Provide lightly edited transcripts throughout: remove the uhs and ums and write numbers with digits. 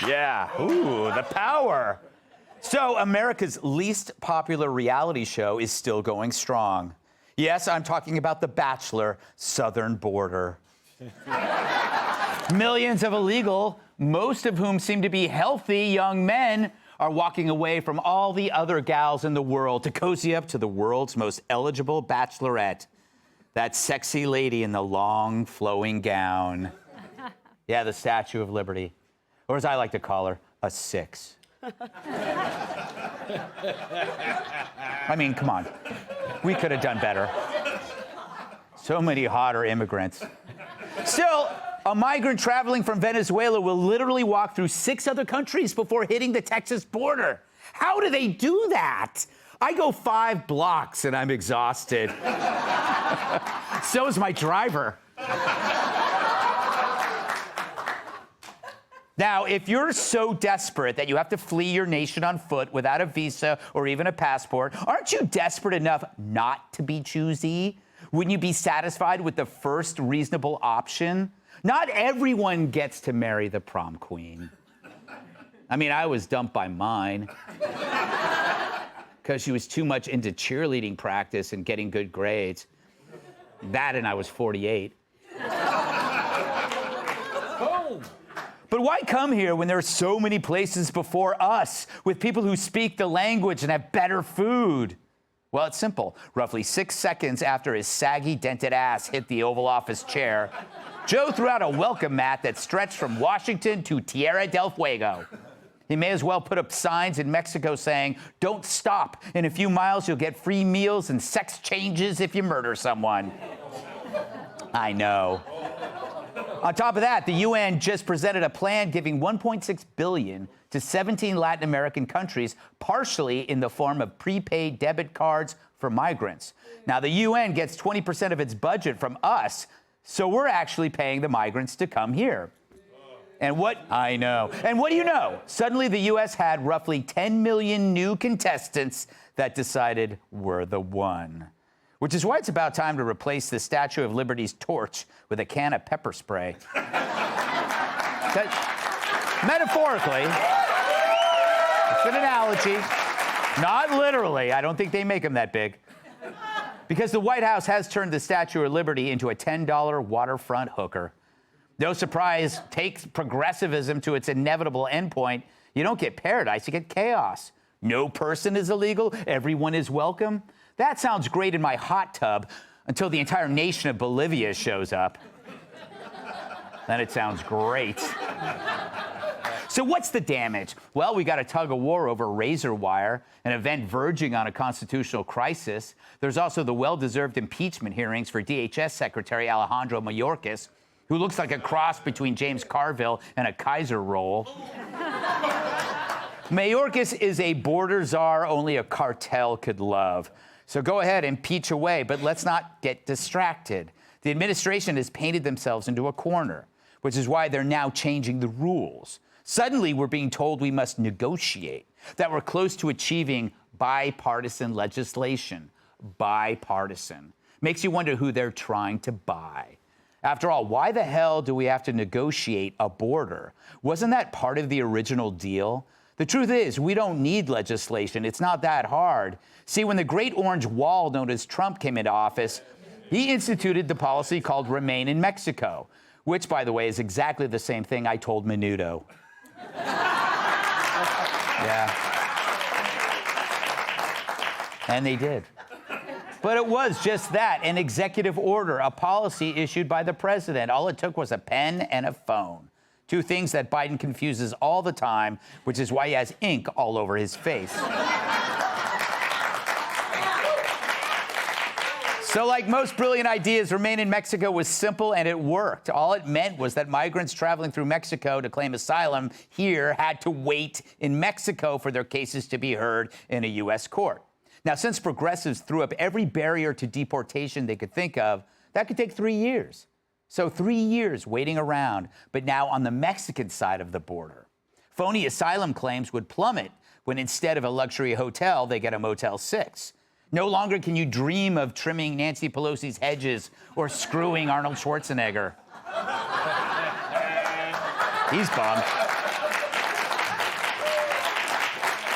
Yeah, ooh, the power. So America's least popular reality show is still going strong. Yes, I'm talking about The Bachelor, Southern Border. Millions of illegal, most of whom seem to be healthy young men, are walking away from all the other gals in the world to cozy up to the world's most eligible bachelorette. That sexy lady in the long, flowing gown. Yeah, the Statue of Liberty. Or as I like to call her, a 6. I mean, come on. We could have done better. So many hotter immigrants. Still, a migrant traveling from Venezuela will literally walk through 6 other countries before hitting the Texas border. How do they do that? I go 5 blocks and I'm exhausted. So is my driver. Now, if you're so desperate that you have to flee your nation on foot without a visa or even a passport, aren't you desperate enough not to be choosy? Wouldn't you be satisfied with the first reasonable option? Not everyone gets to marry the prom queen. I mean, I was dumped by mine because she was too much into cheerleading practice and getting good grades. That, and I was 48. Boom. But why come here when there are so many places before us with people who speak the language and have better food? Well, it's simple. Roughly 6 seconds after his saggy, dented ass hit the Oval Office chair, Joe threw out a welcome mat that stretched from Washington to Tierra del Fuego. He may as well put up signs in Mexico saying, "Don't stop. In a few miles, you'll get free meals and sex changes if you murder someone." I know. On top of that, the UN just presented a plan giving $1.6 billion to 17 Latin American countries, partially in the form of prepaid debit cards for migrants. Now, the UN gets 20% of its budget from us, so we're actually paying the migrants to come here. And what? I know. And what do you know? Suddenly, the U.S. had roughly 10 million new contestants that decided we're the one. Which is why it's about time to replace the Statue of Liberty's torch with a can of pepper spray. Metaphorically, it's an analogy, not literally. I don't think they make them that big. Because the White House has turned the Statue of Liberty into a $10 waterfront hooker. No surprise, take progressivism to its inevitable endpoint. You don't get paradise, you get chaos. No person is illegal, everyone is welcome. That sounds great in my hot tub until the entire nation of Bolivia shows up. Then it sounds great. So what's the damage? Well, we got a tug of war over razor wire, an event verging on a constitutional crisis. There's also the well-deserved impeachment hearings for DHS Secretary Alejandro Mayorkas, who looks like a cross between James Carville and a Kaiser roll. Mayorkas is a border czar only a cartel could love. So go ahead, impeach away, but let's not get distracted. The administration has painted themselves into a corner, which is why they're now changing the rules. Suddenly, we're being told we must negotiate, that we're close to achieving bipartisan legislation. Bipartisan. Makes you wonder who they're trying to buy. After all, why the hell do we have to negotiate a border? Wasn't that part of the original deal? The truth is, we don't need legislation. It's not that hard. See, when the Great Orange Wall, known as Trump, came into office, he instituted the policy called Remain in Mexico, which, by the way, is exactly the same thing I told Menudo. Yeah. And they did. But it was just that, an executive order, a policy issued by the president. All it took was a pen and a phone. 2 things that Biden confuses all the time, which is why he has ink all over his face. So like most brilliant ideas, Remain in Mexico was simple and it worked. All it meant was that migrants traveling through Mexico to claim asylum here had to wait in Mexico for their cases to be heard in a U.S. court. Now, since progressives threw up every barrier to deportation they could think of, that could take 3 years. So 3 years waiting around, but now on the Mexican side of the border. Phony asylum claims would plummet when instead of a luxury hotel, they get a Motel 6. No longer can you dream of trimming Nancy Pelosi's hedges or screwing Arnold Schwarzenegger. He's bummed.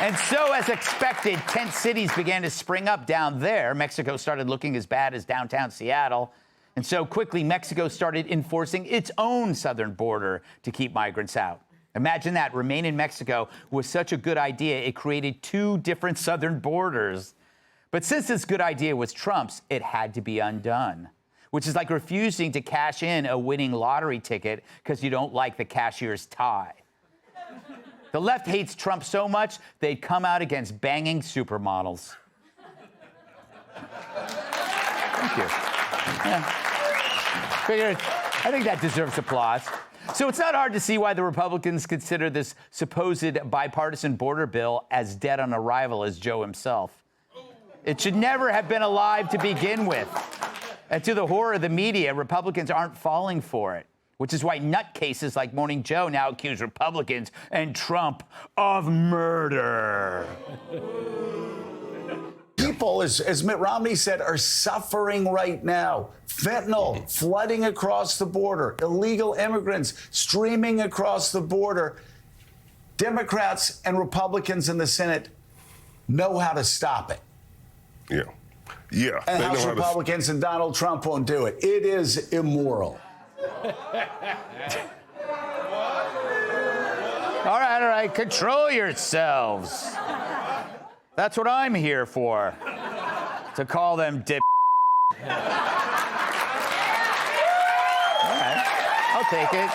And so, as expected, tent cities began to spring up down there. Mexico started looking as bad as downtown Seattle. And so quickly, Mexico started enforcing its own southern border to keep migrants out. Imagine that. Remain in Mexico was such a good idea, it created 2 different southern borders. But since this good idea was Trump's, it had to be undone, which is like refusing to cash in a winning lottery ticket because you don't like the cashier's tie. The left hates Trump so much, they'd come out against banging supermodels. Thank you. Yeah. I think that deserves applause. So it's not hard to see why the Republicans consider this supposed bipartisan border bill as dead on arrival as Joe himself. It should never have been alive to begin with. And to the horror of the media, Republicans aren't falling for it, which is why nutcases like Morning Joe now accuse Republicans and Trump of murder. People, as Mitt Romney said, are suffering right now. Fentanyl flooding across the border, illegal immigrants streaming across the border. Democrats and Republicans in the Senate know how to stop it. Yeah. And House Republicans and Donald Trump won't do it. It is immoral. All right, control yourselves. That's what I'm here for, to call them dip. All right, I'll take it.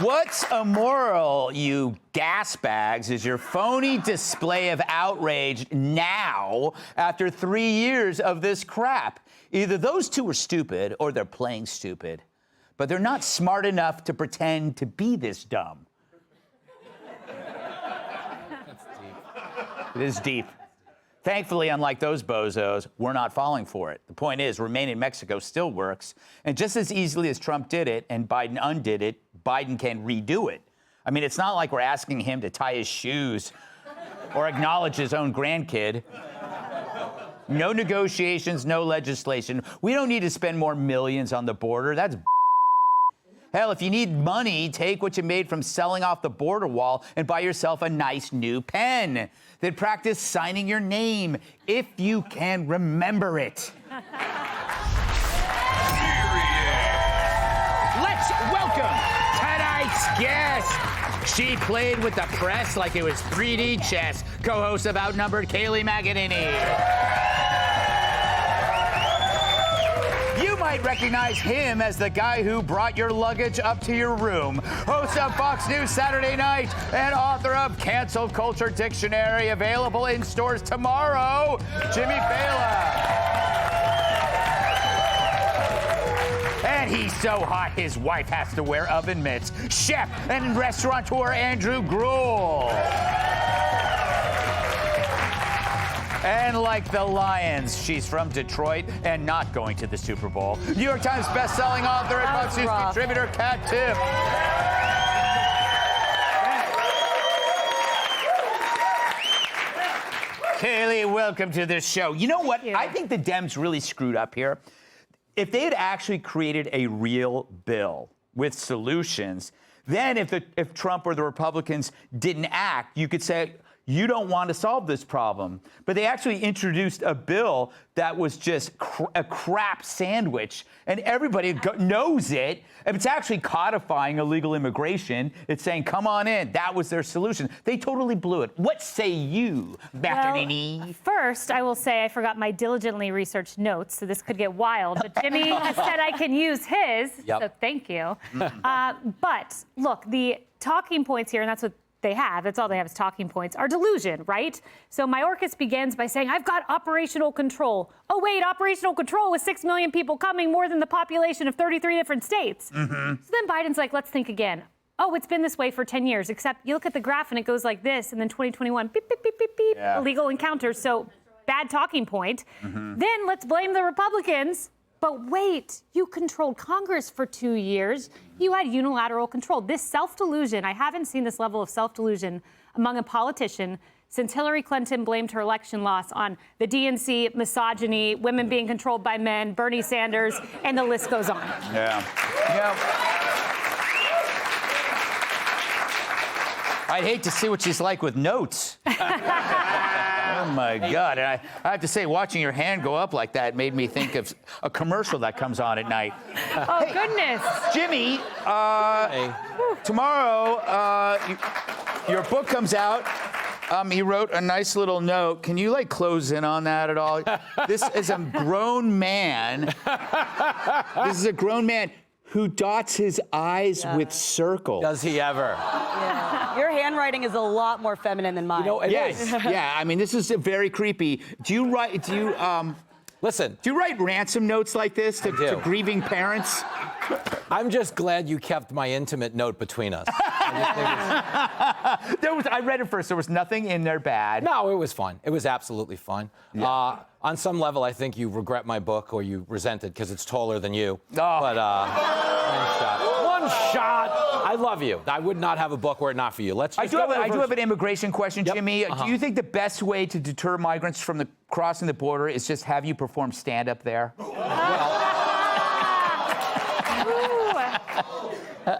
What's immoral, you gas bags, is your phony display of outrage now after 3 years of this crap. Either those two are stupid or they're playing stupid, but they're not smart enough to pretend to be this dumb. It is deep. Thankfully, unlike those bozos, we're not falling for it. The point is, Remain in Mexico still works. And just as easily as Trump did it and Biden undid it, Biden can redo it. I mean, it's not like we're asking him to tie his shoes or acknowledge his own grandkid. No negotiations, no legislation. We don't need to spend more millions on the border. That's hell, if you need money, take what you made from selling off the border wall and buy yourself a nice new pen. Then practice signing your name if you can remember it. Let's welcome tonight's guest. She played with the press like it was 3D chess. Co-host of Outnumbered, Kayleigh McEnany. You might recognize him as the guy who brought your luggage up to your room. Host of Fox News Saturday Night and author of Cancel Culture Dictionary, available in stores tomorrow, Jimmy Fallon. And he's so hot, his wife has to wear oven mitts. Chef and restaurateur Andrew Gruel. And like the Lions, she's from Detroit and not going to the Super Bowl. New York Times bestselling author and Fox News contributor Kat Tiff. Kayleigh, welcome to this show. You know what? I think the Dems really screwed up here. If they had actually created a real bill with solutions, then if Trump or the Republicans didn't act, you could say, you don't want to solve this problem. But they actually introduced a bill that was just a crap sandwich, and everybody knows it. It's actually codifying illegal immigration. It's saying, come on in. That was their solution. They totally blew it. What say you, McEnany? Well, first, I will say I forgot my diligently researched notes, so this could get wild. But Jimmy has said I can use his, so thank you. But look, the talking points here, and that's what that's all they have is talking points, are delusion, right? So Mayorkas begins by saying, I've got operational control. Oh, wait, operational control with 6 million people coming, more than the population of 33 different states. So then Biden's like, let's think again. Oh, it's been this way for 10 years, except you look at the graph and it goes like this, and then 2021, beep, beep, beep, beep, beep, illegal encounters. So bad talking point. Then let's blame the Republicans. But wait, you controlled Congress for 2 years. You had unilateral control. This self-delusion, I haven't seen this level of self-delusion among a politician since Hillary Clinton blamed her election loss on the DNC, misogyny, women being controlled by men, Bernie Sanders, and the list goes on. I'd hate to see what she's like with notes. Oh, my God. And I have to say, watching your hand go up like that made me think of a commercial that comes on at night. Oh, goodness. Jimmy, tomorrow, your book comes out. He wrote a nice little note. Can you, like, close in on that at all? This is a grown man. This is a grown man who dots his I's with circles. Does he ever? Yeah. Your handwriting is a lot more feminine than mine. You know, it Yes, is. yeah. I mean, this is very creepy. Listen, Do you write ransom notes like this to do. grieving parents? I'm just glad you kept my intimate note between us. I read it first. There was nothing in there bad. No, it was fun. It was absolutely fun. Yeah. On some level, I think you regret my book or you resent it because it's taller than you. Oh. But one shot. One shot. I love you. I would not have a book were it not for you. Let's. I Just do go have over- an immigration question, Yep. Jimmy. Uh-huh. Do you think the best way to deter migrants from crossing the border is just have you perform stand-up there?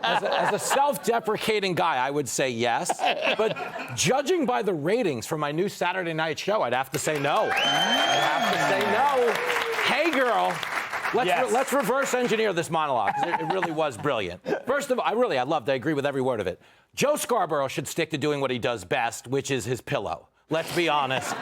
As a self-deprecating guy, I would say yes. But judging by the ratings for my new Saturday night show, I'd have to say no. I'd have to say no. Hey, girl. Let's reverse engineer this monologue, 'cause it really was brilliant. First of all, I agree with every word of it. Joe Scarborough should stick to doing what he does best, which is his pillow. Let's be honest.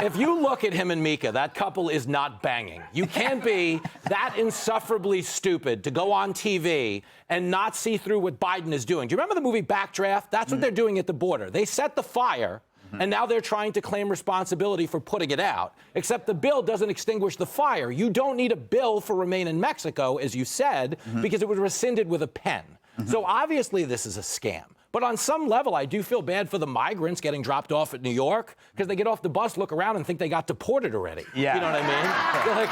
If you look at him and Mika, that couple is not banging. You can't be that insufferably stupid to go on TV and not see through what Biden is doing. Do you remember the movie Backdraft? That's what they're doing at the border. They set the fire, and now they're trying to claim responsibility for putting it out. Except the bill doesn't extinguish the fire. You don't need a bill for Remain in Mexico, as you said, because it was rescinded with a pen. So obviously this is a scam. But on some level, I do feel bad for the migrants getting dropped off at New York because they get off the bus, look around, and think they got deported already. Yeah. You know what I mean? They're like,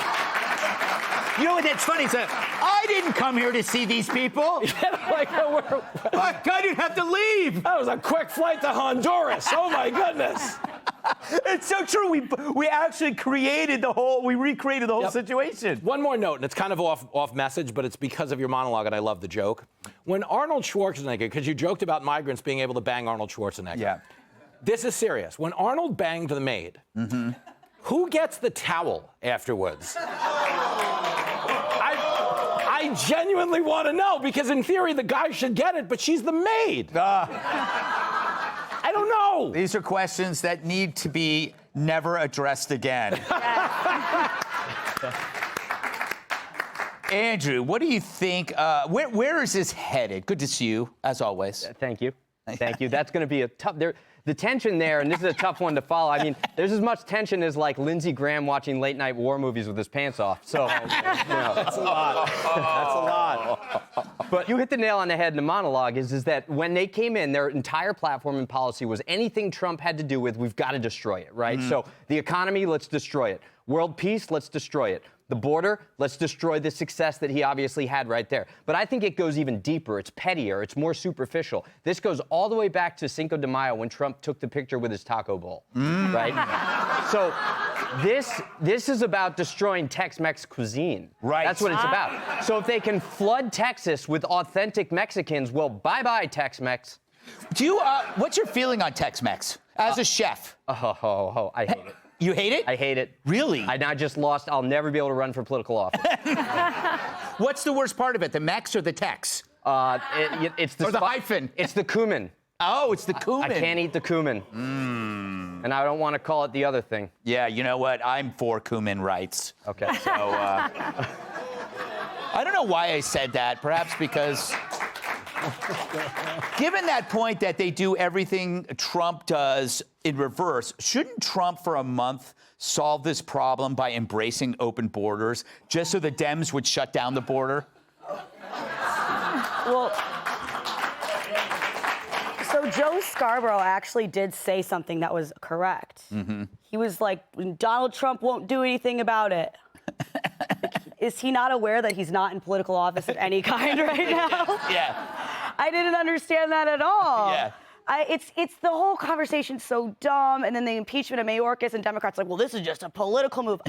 You know what? That's funny. So, I didn't come here to see these people. like, I didn't have to leave. that was a quick flight to Honduras. Oh, my goodness. It's so true. We actually recreated the whole Yep. situation. One more note, and it's kind of off message, but it's because of your monologue, and I love the joke. When Arnold Schwarzenegger, because you joked about migrants being able to bang Arnold Schwarzenegger. Yeah. This is serious. When Arnold banged the maid, who gets the towel afterwards? I genuinely want to know, because in theory, the guy should get it, but she's the maid. I don't know. These are questions that need to be never addressed again. Andrew, what do you think? Where is this headed? Good to see you, as always. Thank you. Thank you. That's going to be a tough. The tension there, and this is a tough one to follow. I mean, there's as much tension as like Lindsey Graham watching late night war movies with his pants off. So, That's a lot. That's a lot. but you hit the nail on the head in the monologue. Is that when they came in, their entire platform and policy was anything Trump had to do with, we've got to destroy it, right? So the economy, let's destroy it. World peace, let's destroy it. The border, let's destroy the success that he obviously had right there. But I think it goes even deeper. It's pettier. It's more superficial. This goes all the way back to Cinco de Mayo when Trump took the picture with his taco bowl, right? So this is about destroying Tex-Mex cuisine. Right. That's what it's about. So if they can flood Texas with authentic Mexicans, well, bye-bye, Tex-Mex. Do you? What's your feeling on Tex-Mex as a chef? I hate it. You hate it? I hate it. Really? I just lost. I'll never be able to run for political office. What's the worst part of it? The Mex or the Tex? It's the Or the hyphen? It's the cumin. Oh, it's the cumin. I can't eat the cumin. And I don't want to call it the other thing. Yeah, you know what? I'm for cumin rights. Okay. So, I don't know why I said that. Perhaps because, given that point that they do everything Trump does in reverse, shouldn't Trump for a month solve this problem by embracing open borders just so the Dems would shut down the border? Well, so Joe Scarborough actually did say something that was correct. He was like, Donald Trump won't do anything about it. Is he not aware that he's not in political office of any kind right now? Yeah. I didn't understand that at all. Yeah. It's the whole conversation's so dumb, and then the impeachment of Mayorkas and Democrats like, well, this is just a political move.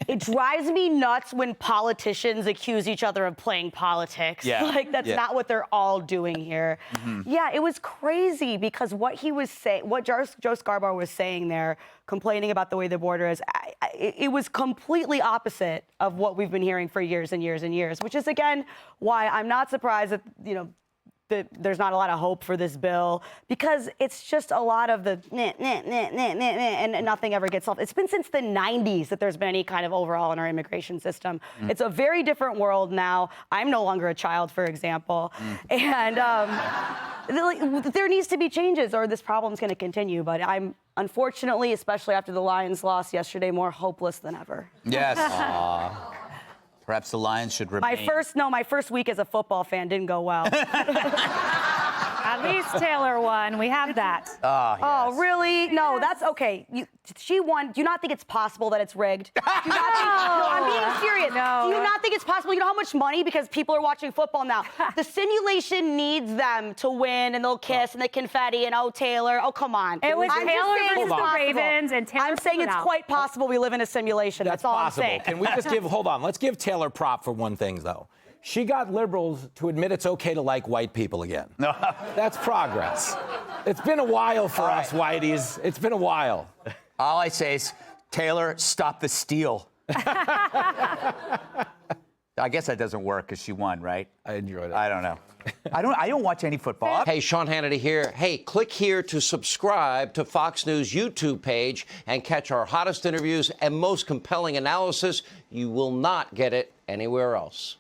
It drives me nuts when politicians accuse each other of playing politics. Yeah. Like that's not what they're all doing here. Yeah, it was crazy because what he was saying, what Joe Scarborough was saying there, complaining about the way the border is, it was completely opposite of what we've been hearing for years and years and years, which is again why I'm not surprised that there's not a lot of hope for this bill, because it's just a lot of the and nothing ever gets solved. It's been since the 90s that there's been any kind of overhaul in our immigration system. It's a very different world now. I'm no longer a child, for example. And there needs to be changes or this problem's going to continue. But I'm, unfortunately, especially after the Lions lost yesterday, more hopeless than ever. Yes. Perhaps the Lions should remain. My first week as a football fan didn't go well. At least Taylor won. We have that. Oh, really? No, that's okay. She won. Do you not think it's possible that it's rigged? Do you not think, no, I'm being serious. No. Do you not think it's possible? You know how much money? Because people are watching football now. The simulation needs them to win, and they'll kiss, and the confetti, and Taylor. Oh, come on. It was I'm Taylor just saying versus it's the possible. Ravens, and Taylor I'm saying pulled it it's out. quite possible we live in a simulation. That's all possible. I'm saying. Can we just let's give Taylor prop for one thing, though. She got liberals to admit it's okay to like white people again. That's progress. It's been a while for us, whiteys. It's been a while. All I say is, Taylor, stop the steal. I guess that doesn't work because she won, right? I enjoyed it. I don't know. I don't watch any football. Hey, Sean Hannity here. Hey, click here to subscribe to Fox News YouTube page and catch our hottest interviews and most compelling analysis. You will not get it anywhere else.